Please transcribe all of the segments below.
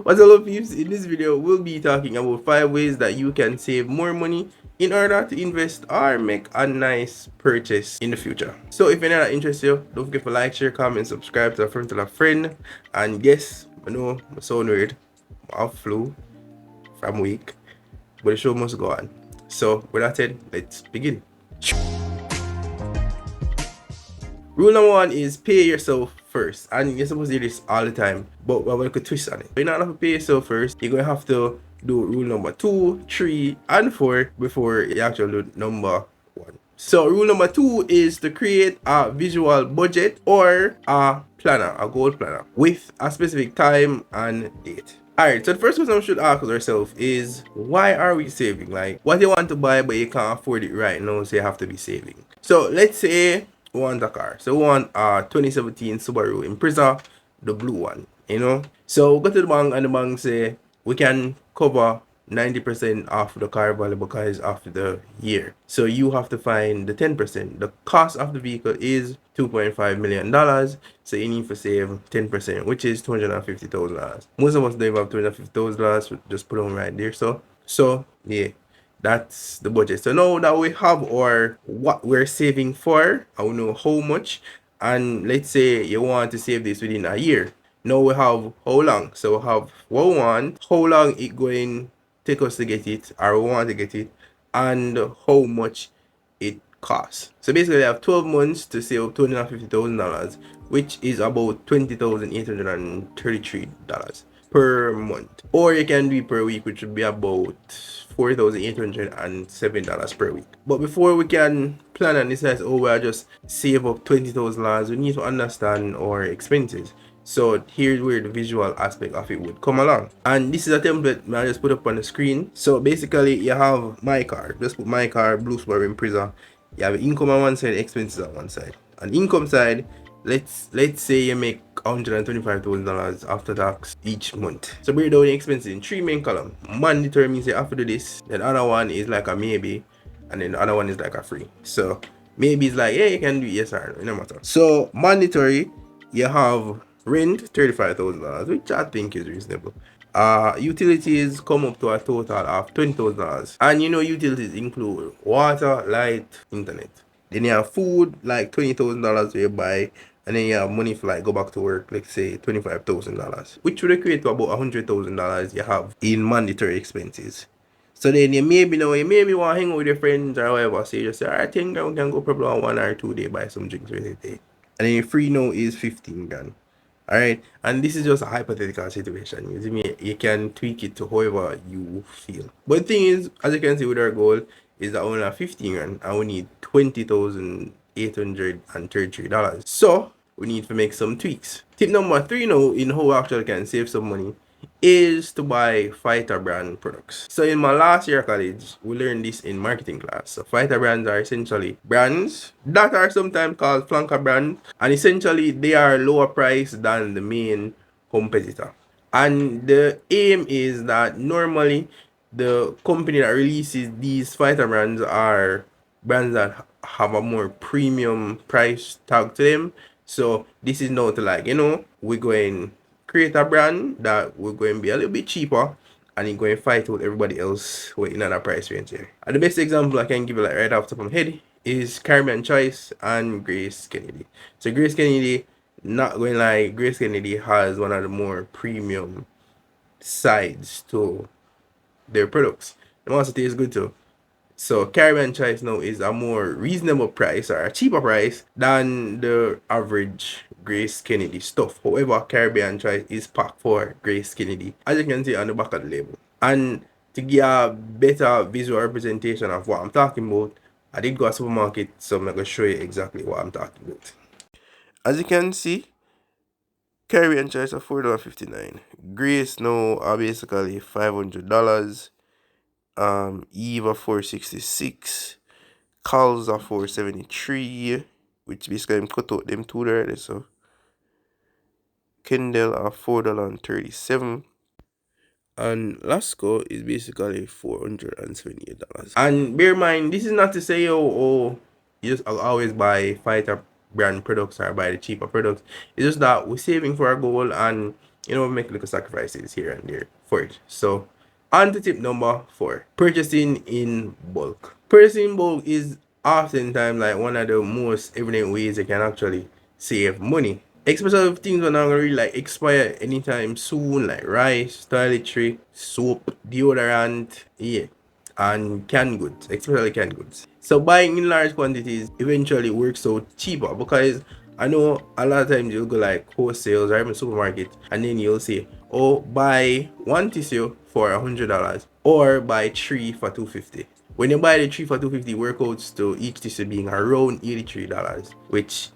What's up, peeps? In this video, we'll be talking about 5 ways that you can save more money in order to invest or make a nice purchase in the future. So if you're not interested, don't forget to like, share, comment, subscribe to a friend, to a friend. And yes, I know I sound weird. I flu from week, but the show must go on. So with that said, let's begin. Rule number one is pay yourself first. And you're supposed to do this all the time. But we're going to twist on it. You're not going to pay yourself first. You're going to have to do rule number 2, 3, and 4 before you actually do number 1. So rule number 2 is to create a visual budget or a planner, a goal planner with a specific time and date. Alright, so the first question we should ask ourselves is, why are we saving? Like, what you want to buy but you can't afford it right now, so you have to be saving. So let's say we want a car. So we want a 2017 Subaru Impreza, the blue one, you know. So we go to the bank and the bank say we can cover 90% off the car value because after the year. So you have to find the 10%. The cost of the vehicle is $2.5 million. So you need to save 10%, which is $250,000. Most of us don't have $250,000, so just put them right there. So yeah, that's the budget. So now that we have our what we're saving for, I will know how much, and let's say you want to save this within a year. Now we have how long. So we have what we want, how long it going take us to get it, or we want to get it, and how much it costs. So basically I have 12 months to save $250,000, which is about $20,833 per month. Or you can do it per week, which would be about $4,807 per week. But before we can plan and decide, oh, we'll just save up $20,000, we need to understand our expenses. So here's where the visual aspect of it would come along. And this is a template I just put up on the screen. So basically you have my car. Just put my car, blue Subaru Impreza. You have income on one side, expenses on one side. On the income side, let's say you make $125,000 after tax each month. So break down the expenses in 3 main columns. Mandatory means you have to do this. Then the other one is like a maybe, and then the other one is like a free. So maybe it's like, yeah, you can do it, yes or no, no matter. So mandatory, you have rent $35,000, which I think is reasonable. Utilities come up to a total of $20,000, and you know utilities include water, light, internet. Then you have food, like $20,000 you buy, and then you have money for like go back to work, let's say $25,000, which would equate to about $100,000 you have in mandatory expenses. So then you maybe want to hang out with your friends or whatever, so you just say, I think I can go probably on 1 or 2 days buy some drinks with it. And then your free now is 15 grand. Alright, and this is just a hypothetical situation. You see me, you can tweak it to however you feel. But the thing is, as you can see with our goal, is that we only have 15 grand and we need $20,833. So we need to make some tweaks. Tip number 3 now in how we actually can save some money is to buy fighter brand products. So in my last year of college, we learned this in marketing class. So fighter brands are essentially brands that are sometimes called flanker brands, and essentially they are lower priced than the main competitor. And the aim is that normally the company that releases these fighter brands are brands that have a more premium price tag to them. So this is not like, we're going create a brand that we're going to be a little bit cheaper, and you're going to fight with everybody else with another price range here. And the best example I can give you like right off the top of my head is Caribbean Choice and Grace Kennedy. So Grace Kennedy, not going like, Grace Kennedy has one of the more premium sides to their products. The also tastes good too. So Caribbean Choice now is a more reasonable price or a cheaper price than the average Grace Kennedy stuff. However, Caribbean Choice is packed for Grace Kennedy, as you can see on the back of the label. And to get a better visual representation of what I'm talking about, I did go to a supermarket, so I'm going to show you exactly what I'm talking about. As you can see, Caribbean Choice are $4.59. Grace now are basically $500. Eve are 466. Calls are 473, which basically cut out them two there. So Kendall are $4.37. And Lasco is basically $478. And bear in mind, this is not to say you just always buy fighter brand products or buy the cheaper products. It's just that we're saving for our goal, and make little sacrifices here and there for it. So, on to tip number 4, purchasing in bulk. Purchasing in bulk is oftentimes like one of the most evident ways you can actually save money. Especially if things are not gonna really like expire anytime soon, like rice, toiletry, soap, deodorant, yeah, and canned goods, especially canned goods. So buying in large quantities eventually works out cheaper, because I know a lot of times you'll go like wholesales or even supermarket, and then you'll say, oh, buy one tissue for $100 or buy three for $250. When you buy the three for $250, workouts to each tissue being around $83, which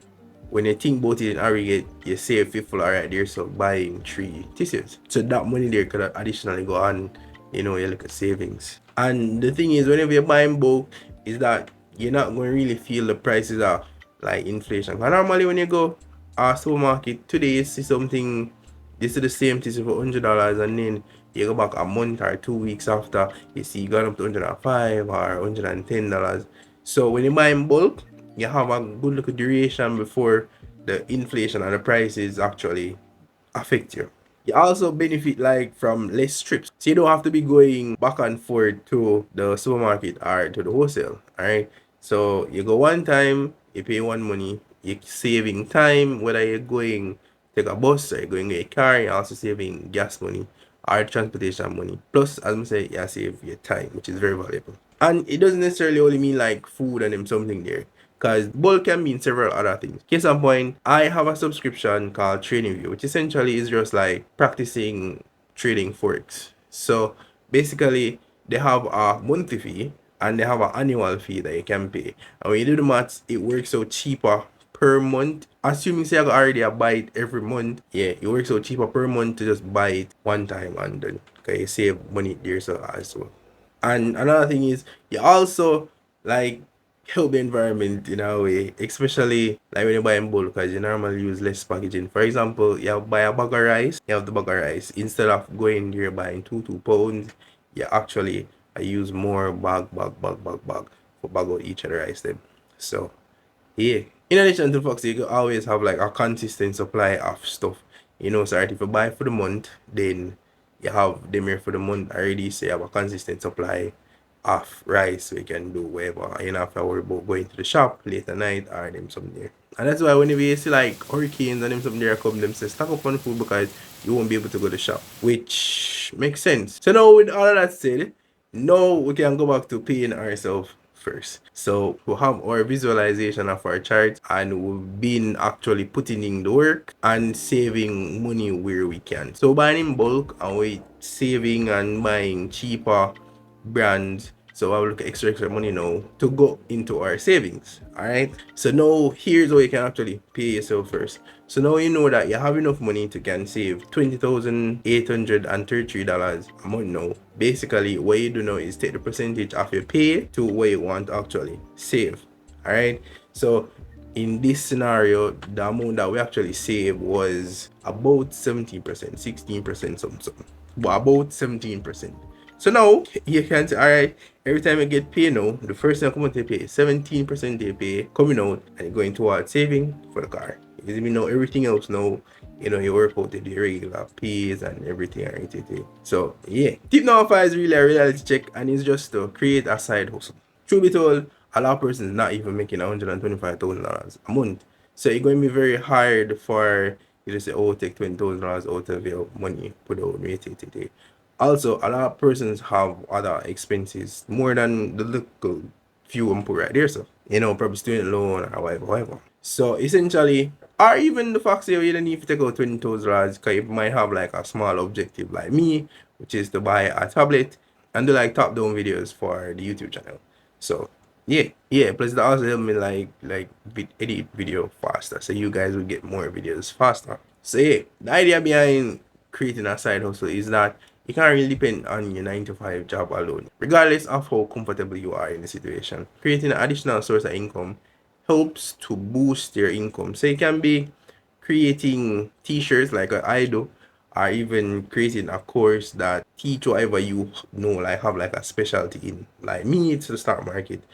when you think about it in aggregate, you save $50 right there, so buying 3 tissues. So that money there could additionally go on, you look at savings. And the thing is, whenever you're buying bulk, is that you're not going to really feel the prices are like inflation. But normally when you go a supermarket today, you see something, this is the same tissue for $100, and then you go back a month or 2 weeks after, you see it gone up to $105 or $110. So when you buy in bulk, you have a good look at duration before the inflation and the prices actually affect you. You also benefit like from less trips. So you don't have to be going back and forth to the supermarket or to the wholesale. Alright. So you go one time, you pay one money, you're saving time, whether you're going take a bus or you're going in a car, you're also saving gas money or transportation money. Plus, as I say, you save your time, which is very valuable. And it doesn't necessarily only mean like food and them something there, because bulk can mean several other things. Case in point, I have a subscription called TradingView, which essentially is just like practicing trading Forex. So basically, they have a monthly fee and they have an annual fee that you can pay. And when you do the maths, it works out cheaper per month. Assuming say I got already a buy it every month, yeah, it works out cheaper per month to just buy it one time, and then you save money there so as well. And another thing is, you also like help the environment in a way, especially like when you buy in bulk, because you normally use less packaging. For example, you buy a bag of rice, you have the bag of rice. Instead of going there buying 2 pounds, you actually use more bag for bag out each of the rice then. So yeah. In addition to Fox, you can always have like a consistent supply of stuff. So if you buy for the month, then you have them here for the month already, so you have a consistent supply of rice, so you can do whatever. You don't have to worry about going to the shop late at night or them something there. And that's why whenever you see like hurricanes and them something there come, them say stock up on food because you won't be able to go to the shop, which makes sense. So now with all of that said, now we can go back to paying ourselves first. So we have our visualization of our chart, and we've been actually putting in the work and saving money where we can. So buying in bulk and we saving and buying cheaper brands. So I will look at extra money now to go into our savings. Alright. So now here's how you can actually pay yourself first. So now you know that you have enough money to can save $20,833 a month now. Basically, what you do now is take the percentage of your pay to what you want to actually save. Alright. So in this scenario, the amount that we actually saved was about 17%, 16% something, but about 17%. So now you can say, alright, every time you get paid now, the first thing come out to pay, 17% they pay coming out and going towards saving for the car. Because you know everything else now, you work out the regular pays and everything, right? So yeah. Tip number 5 is really a reality check, and it's just to create a side hustle. Truth be told, a lot of persons not even making $125,000 a month. So it's going to be very hard for you to say, oh, take $20,000 out of your money, put out rate. Also, a lot of persons have other expenses more than the little few and put right there. So, probably student loan or whatever. So, essentially, or even the fact that you don't need to take out $20,000, because you might have like a small objective like me, which is to buy a tablet and do like top down videos for the YouTube channel. So, yeah. Plus, that also help me like edit video faster, so you guys will get more videos faster. So, yeah, the idea behind creating a side hustle is that you can't really depend on your 9 to 5 job alone, regardless of how comfortable you are in the situation. Creating an additional source of income helps to boost your income. So it can be creating t-shirts like I do, or even creating a course that teach whatever you know, like have like a specialty in. Like me, it's the stock market,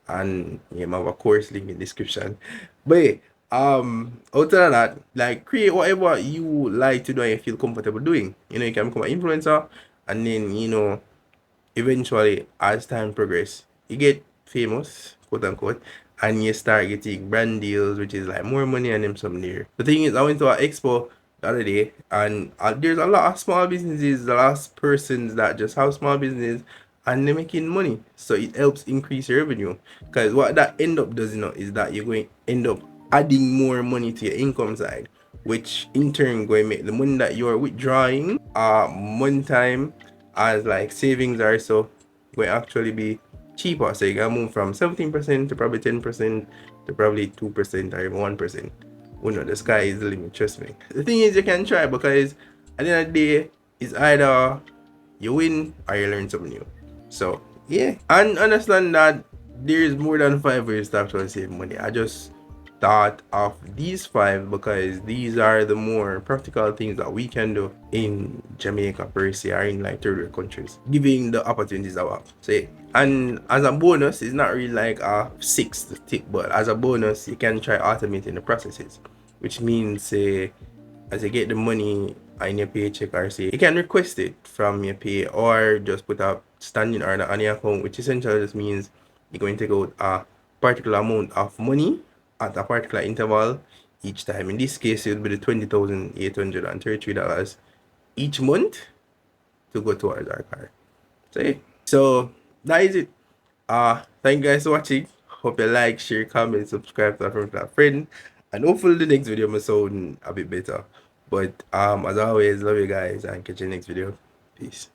and you have a course link in the description. But yeah, Outside of that, like create whatever you like to do and you feel comfortable doing. You can become an influencer, and then eventually as time progress, you get famous, quote unquote, and you start getting brand deals, which is like more money and them some there. The thing is, I went to an expo the other day, and there's a lot of small businesses, a lot of persons that just have small business, and they're making money. So it helps increase your revenue. Because what that end up does, is that you're going to end up adding more money to your income side, which in turn going to make the money that you're withdrawing one time as like savings are so going to actually be cheaper. So you can move from 17% to probably 10% to probably 2% or even 1%. The sky is the limit, trust me. The thing is, you can try because at the end of the day, it's either you win or you learn something new. So yeah, and understand that there is more than 5 ways to actually save money. I just thought of these five because these are the more practical things that we can do in Jamaica per se or in like third world countries, giving the opportunities that we have. So yeah. And as a bonus, it's not really like a sixth tip, but as a bonus, you can try automating the processes, which means say as you get the money in your paycheck or say you can request it from your pay or just put a standing order on your account, which essentially just means you're going to take out a particular amount of money at a particular interval each time. In this case, it would be the $20,833 each month to go towards our car. So yeah. So that is it. Thank you guys for watching. Hope you like, share, comment, subscribe to our friend, and hopefully the next video will sound a bit better. But as always, love you guys and catch you next video. Peace.